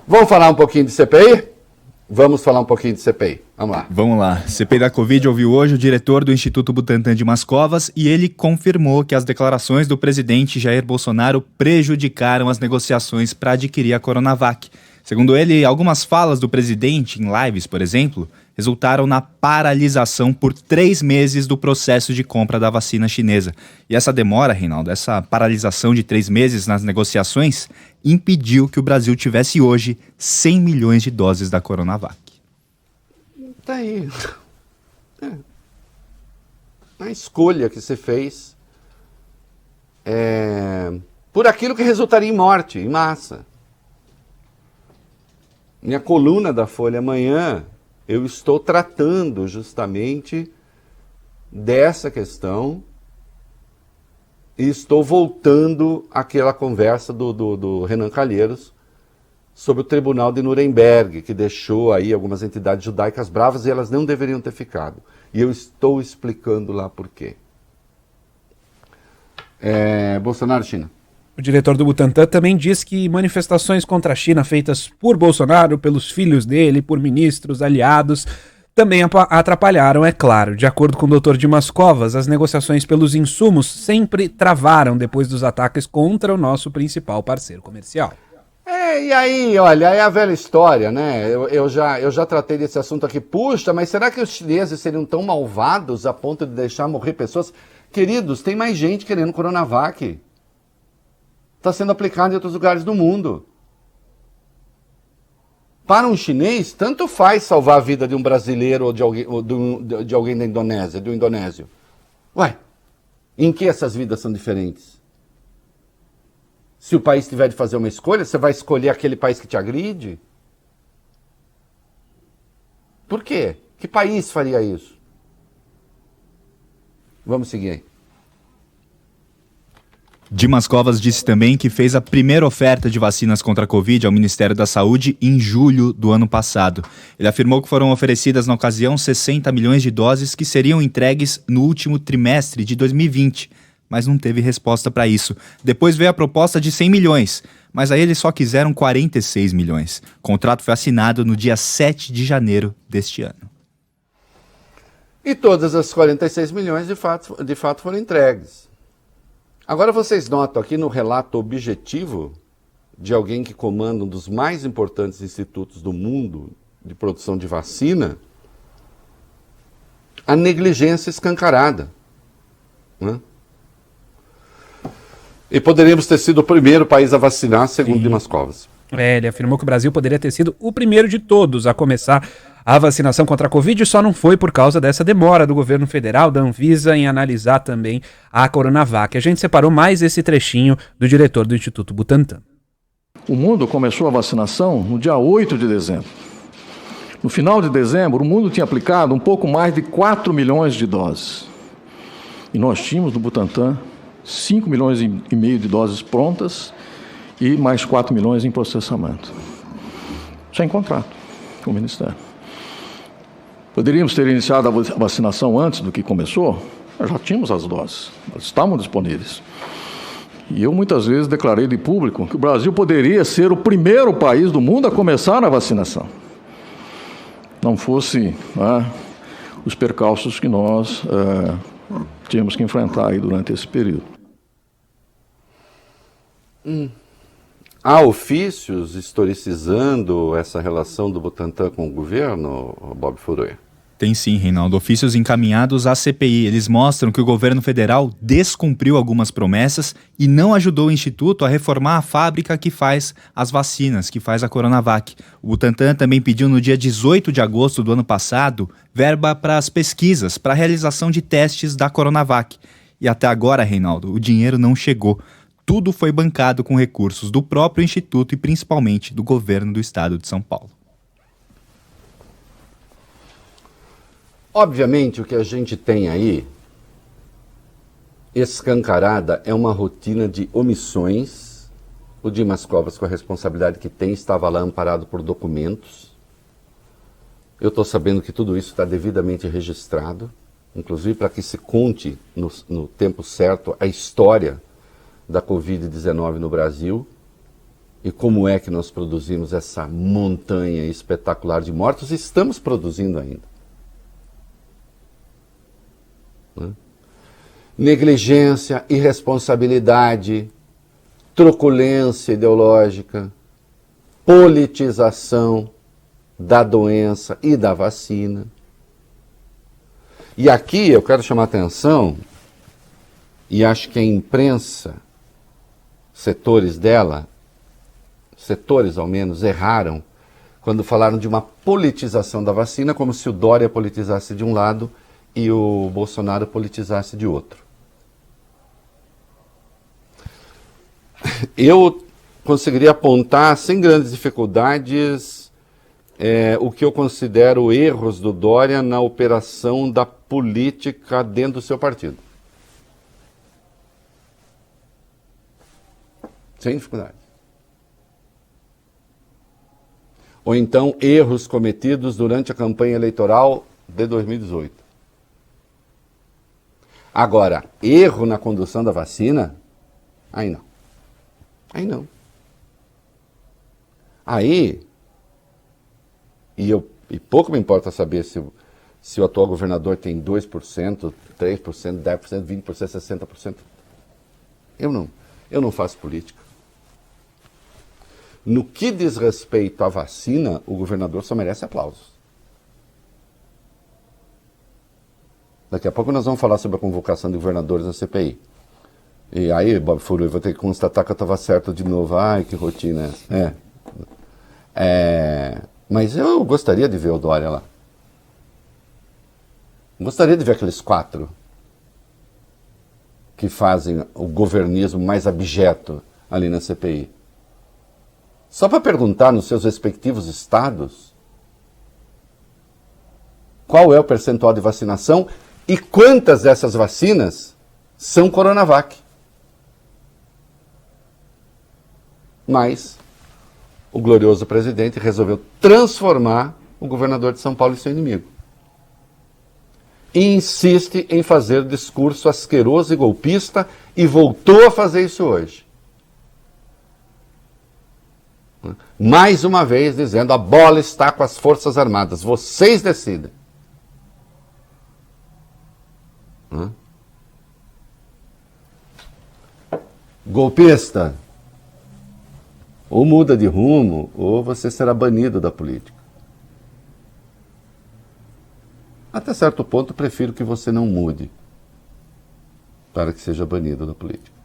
Vamos falar um pouquinho de CPI? Vamos falar um pouquinho de CPI. Vamos lá. Vamos lá. CPI da Covid ouviu hoje o diretor do Instituto Butantan, Dimas Covas, e ele confirmou que as declarações do presidente Jair Bolsonaro prejudicaram as negociações para adquirir a Coronavac. Segundo ele, algumas falas do presidente em lives, por exemplo, resultaram na paralisação por 3 meses do processo de compra da vacina chinesa. E essa demora, Reinaldo, essa paralisação de 3 meses nas negociações, impediu que o Brasil tivesse hoje 100 milhões de doses da Coronavac. Tá aí. A escolha que você fez por aquilo que resultaria em morte, em massa. Minha coluna da Folha amanhã, eu estou tratando justamente dessa questão e estou voltando àquela conversa do Renan Calheiros sobre o Tribunal de Nuremberg, que deixou aí algumas entidades judaicas bravas e elas não deveriam ter ficado. E eu estou explicando lá por quê. Bolsonaro, China. O diretor do Butantan também diz que manifestações contra a China feitas por Bolsonaro, pelos filhos dele, por ministros, aliados, também atrapalharam, é claro. De acordo com o Dr. Dimas Covas, as negociações pelos insumos sempre travaram depois dos ataques contra o nosso principal parceiro comercial. E aí, olha, é a velha história, né? Eu já tratei desse assunto aqui. Puxa, mas será que os chineses seriam tão malvados a ponto de deixar morrer pessoas? Queridos, tem mais gente querendo Coronavac. Está sendo aplicado em outros lugares do mundo. Para um chinês, tanto faz salvar a vida de um brasileiro ou de alguém da Indonésia, do indonésio. Ué, em que essas vidas são diferentes? Se o país tiver de fazer uma escolha, você vai escolher aquele país que te agride? Por quê? Que país faria isso? Vamos seguir aí. Dimas Covas disse também que fez a primeira oferta de vacinas contra a Covid ao Ministério da Saúde em julho do ano passado. Ele afirmou que foram oferecidas na ocasião 60 milhões de doses que seriam entregues no último trimestre de 2020, mas não teve resposta para isso. Depois veio a proposta de 100 milhões, mas aí eles só quiseram 46 milhões. O contrato foi assinado no dia 7 de janeiro deste ano. E todas as 46 milhões de fato foram entregues. Agora vocês notam aqui no relato objetivo de alguém que comanda um dos mais importantes institutos do mundo de produção de vacina, a negligência escancarada. Né? E poderíamos ter sido o primeiro país a vacinar, segundo Dimas Covas. Ele afirmou que o Brasil poderia ter sido o primeiro de todos a começar a vacinação contra a Covid, só não foi por causa dessa demora do governo federal, da Anvisa, em analisar também a Coronavac. A gente separou mais esse trechinho do diretor do Instituto Butantan. O mundo começou a vacinação no dia 8 de dezembro. No final de dezembro, o mundo tinha aplicado um pouco mais de 4 milhões de doses. E nós tínhamos no Butantan 5 milhões e meio de doses prontas e mais 4 milhões em processamento. Sem contrato com o Ministério. Poderíamos ter iniciado a vacinação antes do que começou? Nós já tínhamos as doses, elas estavam disponíveis. E eu muitas vezes declarei de público que o Brasil poderia ser o primeiro país do mundo a começar a vacinação. Não fosse os percalços que nós tínhamos que enfrentar aí durante esse período. Há ofícios historicizando essa relação do Butantan com o governo, Bob Furui? Tem sim, Reinaldo. Ofícios encaminhados à CPI. Eles mostram que o governo federal descumpriu algumas promessas e não ajudou o Instituto a reformar a fábrica que faz as vacinas, que faz a Coronavac. O Butantan também pediu no dia 18 de agosto do ano passado verba para as pesquisas, para a realização de testes da Coronavac. E até agora, Reinaldo, o dinheiro não chegou. Tudo foi bancado com recursos do próprio Instituto e principalmente do governo do estado de São Paulo. Obviamente, o que a gente tem aí, escancarada, é uma rotina de omissões. O Dimas Covas, com a responsabilidade que tem, estava lá amparado por documentos. Eu estou sabendo que tudo isso está devidamente registrado, inclusive para que se conte no tempo certo a história da Covid-19 no Brasil. E como é que nós produzimos essa montanha espetacular de mortos? Estamos produzindo ainda. Né? Negligência, irresponsabilidade, truculência ideológica, politização da doença e da vacina. E aqui eu quero chamar a atenção, e acho que a imprensa, setores dela, setores ao menos, erraram quando falaram de uma politização da vacina, como se o Dória politizasse de um lado e o Bolsonaro politizasse de outro. Eu conseguiria apontar, sem grandes dificuldades, o que eu considero erros do Dória na operação da política dentro do seu partido. Sem dificuldade. Ou então erros cometidos durante a campanha eleitoral de 2018. Agora, erro na condução da vacina? Aí não. Aí não. Aí, e pouco me importa saber se o atual governador tem 2%, 3%, 10%, 20%, 60%. Eu não faço política. No que diz respeito à vacina, o governador só merece aplausos. Daqui a pouco nós vamos falar sobre a convocação de governadores na CPI. E aí, Bob Furu, eu vou ter que constatar que eu estava certo de novo. Ai, que rotina é essa. Mas eu gostaria de ver o Dória lá. Gostaria de ver aqueles 4 que fazem o governismo mais abjeto ali na CPI. Só para perguntar nos seus respectivos estados qual é o percentual de vacinação e quantas dessas vacinas são Coronavac. Mas o glorioso presidente resolveu transformar o governador de São Paulo em seu inimigo. E insiste em fazer discurso asqueroso e golpista e voltou a fazer isso hoje. Mais uma vez dizendo, a bola está com as Forças Armadas, vocês decidem. Golpista, ou muda de rumo, ou você será banido da política. Até certo ponto, prefiro que você não mude para que seja banido da política.